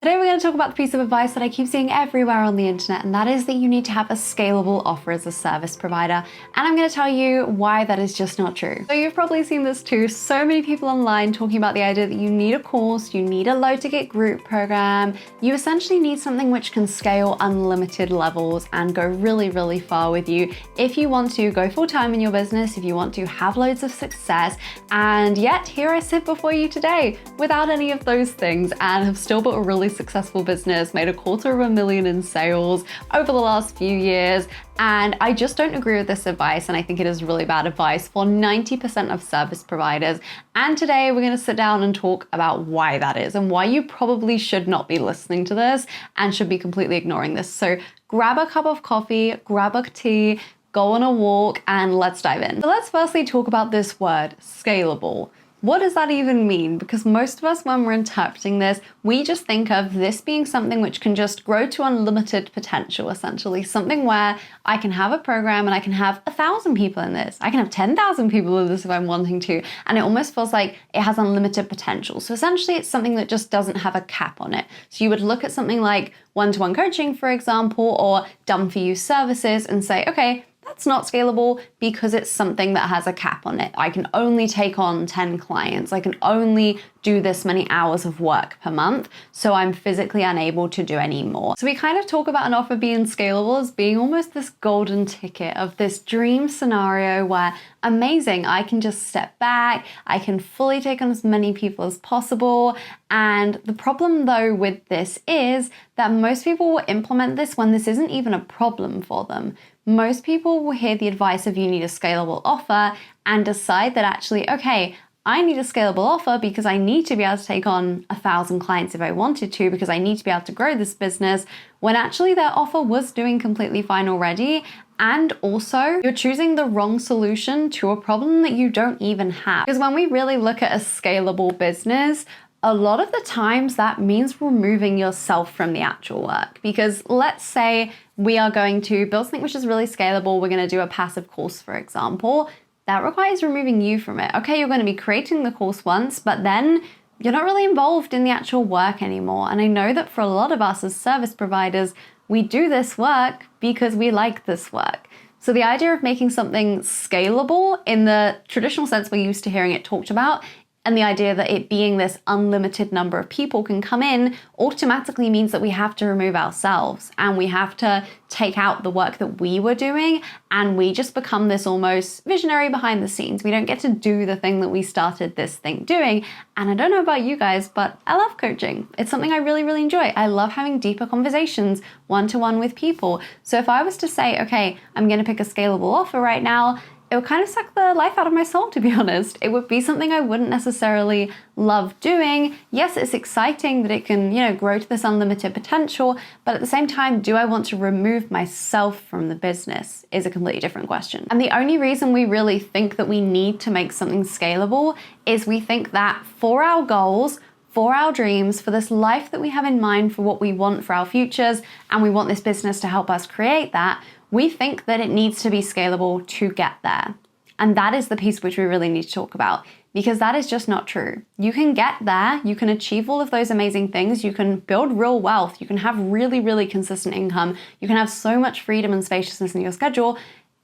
Today we're going to talk about the piece of advice that I keep seeing everywhere on the internet, and that is that you need to have a scalable offer as a service provider. And I'm going to tell you why that is just not true. So you've probably seen this too. So many people online talking about the idea that you need a course, you need a low ticket group program. You essentially need something which can scale unlimited levels and go really, really far with you if you want to go full time in your business, if you want to have loads of success. And yet here I sit before you today without any of those things and have still built a really successful business, made $250,000 in sales over the last few years. And I just don't agree with this advice, and I think it is really bad advice for 90% of service providers. And today we're going to sit down and talk about why that is and why you probably should not be listening to this and should be completely ignoring this. So grab a cup of coffee, grab a tea, go on a walk, and let's dive in. So let's firstly talk about this word, scalable. What does that even mean? Because most of us, when we're interpreting this, we just think of this being something which can just grow to unlimited potential, essentially. Something where I can have a program and I can have 1,000 people in this. I can have 10,000 people in this if I'm wanting to. And it almost feels like it has unlimited potential. So essentially, it's something that just doesn't have a cap on it. So you would look at something like one-to-one coaching, for example, or done-for-you services and say, okay, that's not scalable because it's something that has a cap on it. I can only take on 10 clients. I can only do this many hours of work per month, so I'm physically unable to do any more. So we kind of talk about an offer being scalable as being almost this golden ticket of this dream scenario where, amazing, I can just step back, I can fully take on as many people as possible. And the problem though with this is that most people will implement this when this isn't even a problem for them. Most people will hear the advice of you need a scalable offer and decide that actually, okay, I need a scalable offer because I need to be able to take on 1,000 clients if I wanted to, because I need to be able to grow this business, when actually their offer was doing completely fine already. And also, you're choosing the wrong solution to a problem that you don't even have. Because when we really look at a scalable business, a lot of the times that means removing yourself from the actual work. Because let's say we are going to build something which is really scalable. We're going to do a passive course, for example. That requires removing you from it. Okay, you're going to be creating the course once, but then you're not really involved in the actual work anymore. And I know that for a lot of us as service providers, we do this work because we like this work. So the idea of making something scalable in the traditional sense we're used to hearing it talked about, and the idea that it being this unlimited number of people can come in automatically means that we have to remove ourselves and we have to take out the work that we were doing, and we just become this almost visionary behind the scenes. We don't get to do the thing that we started this thing doing. And I don't know about you guys, but I love coaching. It's something I really, really enjoy. I love having deeper conversations one-to-one with people. So if I was to say, okay, I'm going to pick a scalable offer right now, it would kind of suck the life out of my soul, to be honest. It would be something I wouldn't necessarily love doing. Yes, it's exciting that it can, grow to this unlimited potential, but at the same time, do I want to remove myself from the business is a completely different question. And the only reason we really think that we need to make something scalable is we think that for our goals, for our dreams, for this life that we have in mind, for what we want for our futures, and we want this business to help us create that, we think that it needs to be scalable to get there. And that is the piece which we really need to talk about, because that is just not true. You can get there, you can achieve all of those amazing things, you can build real wealth, you can have really, really consistent income, you can have so much freedom and spaciousness in your schedule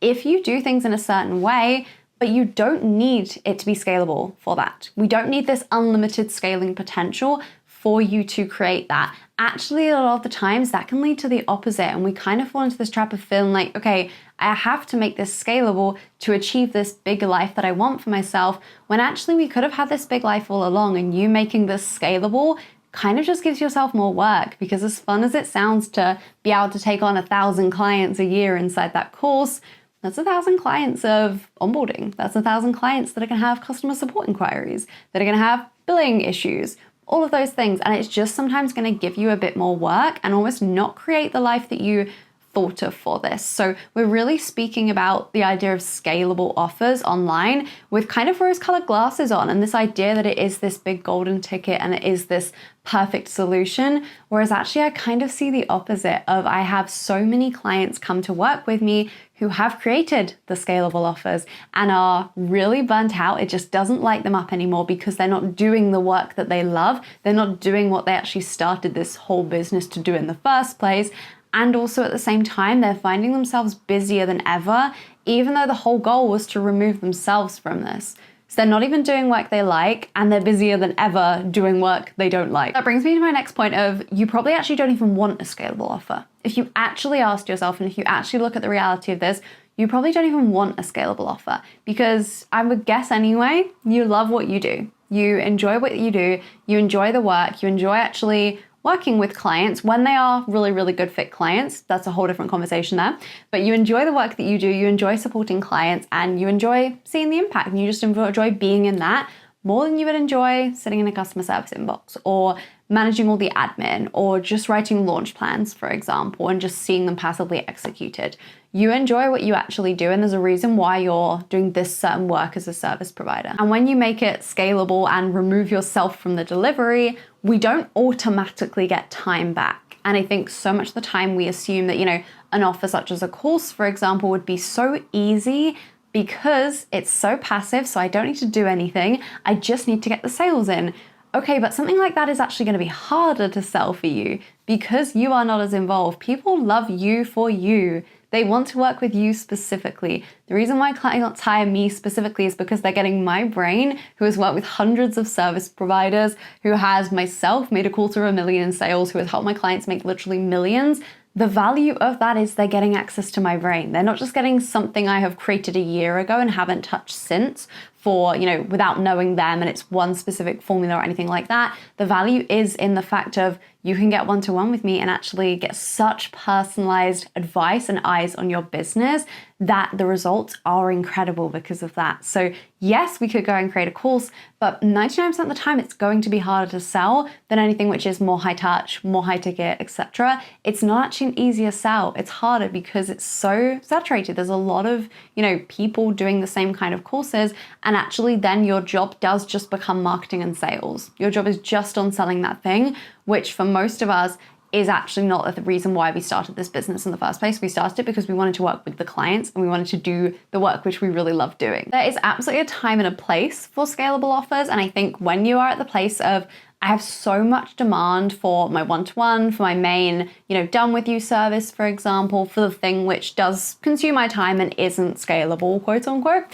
if you do things in a certain way, but you don't need it to be scalable for that. We don't need this unlimited scaling potential for you to create that. Actually, a lot of the times that can lead to the opposite, and we kind of fall into this trap of feeling like, okay, I have to make this scalable to achieve this big life that I want for myself, when actually we could have had this big life all along, and you making this scalable kind of just gives yourself more work. Because as fun as it sounds to be able to take on 1,000 clients a year inside that course, that's 1,000 clients of onboarding. That's 1,000 clients that are going to have customer support inquiries, that are going to have billing issues, all of those things. And it's just sometimes going to give you a bit more work and almost not create the life that you thought of for this. So we're really speaking about the idea of scalable offers online with kind of rose-colored glasses on, and this idea that it is this big golden ticket and it is this perfect solution, whereas actually I kind of see the opposite of I have so many clients come to work with me who have created the scalable offers and are really burnt out. It just doesn't light them up anymore because they're not doing the work that they love. They're not doing what they actually started this whole business to do in the first place. And also at the same time, they're finding themselves busier than ever, even though the whole goal was to remove themselves from this. So they're not even doing work they like, and they're busier than ever doing work they don't like. That brings me to my next point of you probably actually don't even want a scalable offer. If you actually asked yourself, and if you actually look at the reality of this, you probably don't even want a scalable offer, because I would guess anyway, you love what you do. You enjoy what you do, you enjoy the work, you enjoy actually working with clients when they are really, really good fit clients. That's a whole different conversation there. But you enjoy the work that you do, you enjoy supporting clients, and you enjoy seeing the impact, and you just enjoy being in that more than you would enjoy sitting in a customer service inbox or managing all the admin or just writing launch plans, for example, and just seeing them passively executed. You enjoy what you actually do, and there's a reason why you're doing this certain work as a service provider. And when you make it scalable and remove yourself from the delivery, we don't automatically get time back. And I think so much of the time we assume that, an offer such as a course, for example, would be so easy because it's so passive, so I don't need to do anything. I just need to get the sales in. Okay, but something like that is actually going to be harder to sell for you because you are not as involved. People love you for you. They want to work with you specifically. The reason why clients hire me specifically is because they're getting my brain, who has worked with hundreds of service providers, who has myself made a quarter of a million in sales, who has helped my clients make literally millions. The value of that is they're getting access to my brain. They're not just getting something I have created a year ago and haven't touched since for, without knowing them and it's one specific formula or anything like that. The value is in the fact of you can get one-to-one with me and actually get such personalized advice and eyes on your business that the results are incredible because of that. So yes, we could go and create a course, but 99% of the time it's going to be harder to sell than anything which is more high touch, more high ticket, etc. It's not actually an easier sell. It's harder because it's so saturated. There's a lot of, people doing the same kind of courses, and actually then your job does just become marketing and sales. Your job is just on selling that thing, which for most of us is actually not the reason why we started this business in the first place. We started it because we wanted to work with the clients and we wanted to do the work which we really love doing. There is absolutely a time and a place for scalable offers. And I think when you are at the place of, I have so much demand for my one-to-one, for my main, done with you service, for example, for the thing which does consume my time and isn't scalable, quote unquote.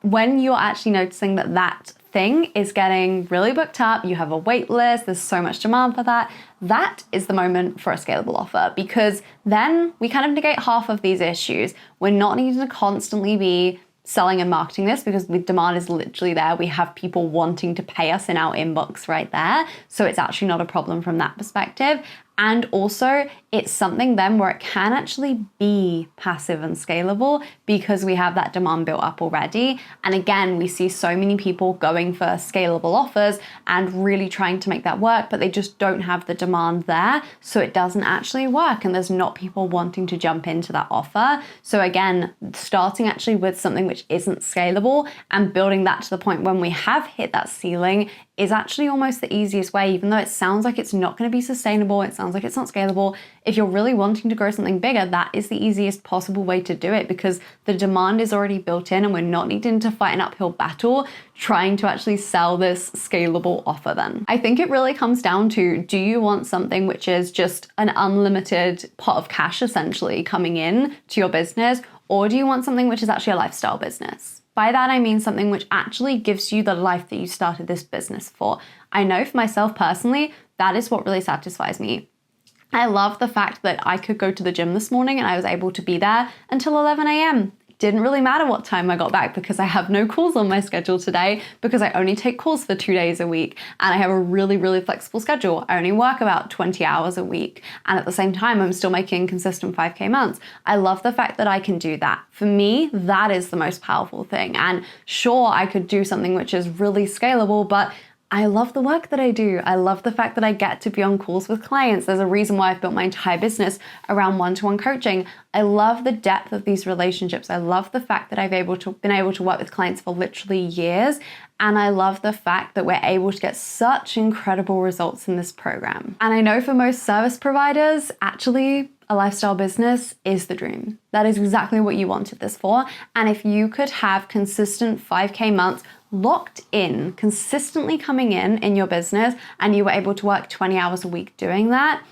When you're actually noticing that thing is getting really booked up, you have a wait list, there's so much demand for that, that is the moment for a scalable offer, because then we kind of negate half of these issues. We're not needing to constantly be selling and marketing this because the demand is literally there. We have people wanting to pay us in our inbox right there. So it's actually not a problem from that perspective. And also it's something then where it can actually be passive and scalable because we have that demand built up already. And again, we see so many people going for scalable offers and really trying to make that work, but they just don't have the demand there. So it doesn't actually work and there's not people wanting to jump into that offer. So again, starting actually with something which isn't scalable and building that to the point when we have hit that ceiling is actually almost the easiest way, even though it sounds like it's not going to be sustainable, it sounds like it's not scalable. If you're really wanting to grow something bigger, that is the easiest possible way to do it because the demand is already built in and we're not needing to fight an uphill battle trying to actually sell this scalable offer then. I think it really comes down to, do you want something which is just an unlimited pot of cash essentially coming in to your business, or do you want something which is actually a lifestyle business? By that, I mean something which actually gives you the life that you started this business for. I know for myself personally, that is what really satisfies me. I love the fact that I could go to the gym this morning and I was able to be there until 11 a.m. Didn't really matter what time I got back because I have no calls on my schedule today because I only take calls for 2 days a week and I have a really, really flexible schedule. I only work about 20 hours a week and at the same time, I'm still making consistent 5K months. I love the fact that I can do that. For me, that is the most powerful thing. And sure, I could do something which is really scalable, but I love the work that I do. I love the fact that I get to be on calls with clients. There's a reason why I've built my entire business around one-to-one coaching. I love the depth of these relationships. I love the fact that I've been able to work with clients for literally years. And I love the fact that we're able to get such incredible results in this program. And I know for most service providers, actually, a lifestyle business is the dream. That is exactly what you wanted this for. And if you could have consistent 5K months locked in, consistently coming in your business, and you were able to work 20 hours a week doing that,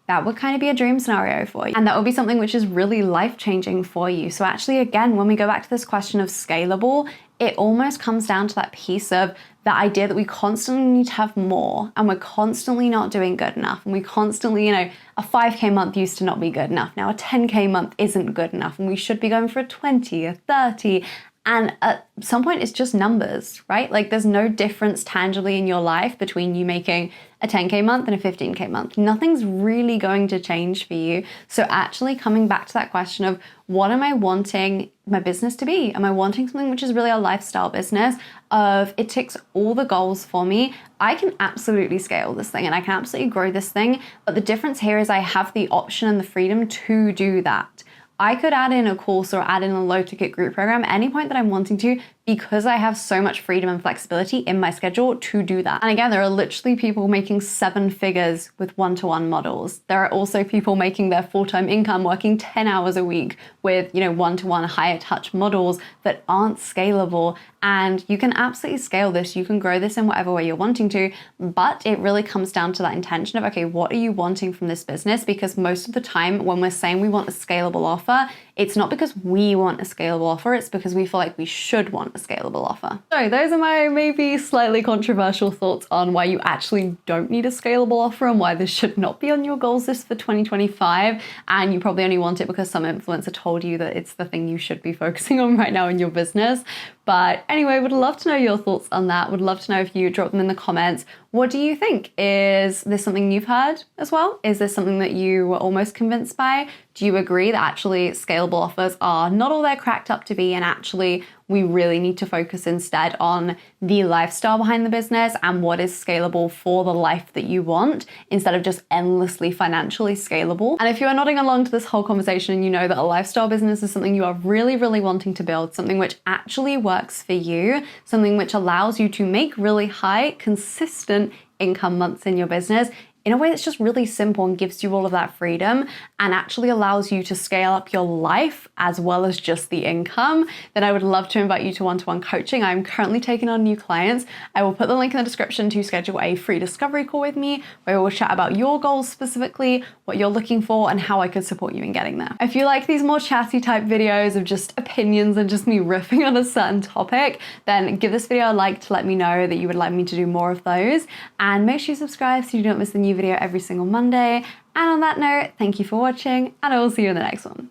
that would kind of be a dream scenario for you. And that would be something which is really life-changing for you. So actually, again, when we go back to this question of scalable, it almost comes down to that piece of the idea that we constantly need to have more, and we're constantly not doing good enough. And we constantly, a 5K month used to not be good enough. Now a 10K month isn't good enough, and we should be going for a 20, a 30. And at some point, it's just numbers, right? Like there's no difference tangibly in your life between you making a 10K month and a 15K month. Nothing's really going to change for you. So actually coming back to that question of what am I wanting my business to be? Am I wanting something which is really a lifestyle business of it ticks all the goals for me? I can absolutely scale this thing and I can absolutely grow this thing. But the difference here is I have the option and the freedom to do that. I could add in a course or add in a low ticket group program at any point that I'm wanting to, because I have so much freedom and flexibility in my schedule to do that. And again, there are literally people making 7 figures with one-to-one models. There are also people making their full-time income working 10 hours a week with, one-to-one higher touch models that aren't scalable. And you can absolutely scale this. You can grow this in whatever way you're wanting to, but it really comes down to that intention of, okay, what are you wanting from this business? Because most of the time when we're saying we want a scalable offer, it's not because we want a scalable offer, it's because we feel like we should want a scalable offer. So those are my maybe slightly controversial thoughts on why you actually don't need a scalable offer and why this should not be on your goals list for 2025. And you probably only want it because some influencer told you that it's the thing you should be focusing on right now in your business. But anyway, would love to know your thoughts on that. Would love to know if you drop them in the comments. What do you think? Is this something you've heard as well? Is this something that you were almost convinced by? Do you agree that actually scalable offers are not all they're cracked up to be, and actually we really need to focus instead on the lifestyle behind the business and what is scalable for the life that you want, instead of just endlessly financially scalable? And if you are nodding along to this whole conversation and you know that a lifestyle business is something you are really, really wanting to build, something which actually works for you, something which allows you to make really high, consistent income months in your business in a way that's just really simple and gives you all of that freedom and actually allows you to scale up your life as well as just the income, then I would love to invite you to one-to-one coaching. I'm currently taking on new clients. I will put the link in the description to schedule a free discovery call with me where we'll chat about your goals specifically, what you're looking for, and how I could support you in getting there. If you like these more chatty type videos of just opinions and just me riffing on a certain topic, then give this video a like to let me know that you would like me to do more of those. And make sure you subscribe so you don't miss a new video every single Monday. And on that note, thank you for watching, and I will see you in the next one.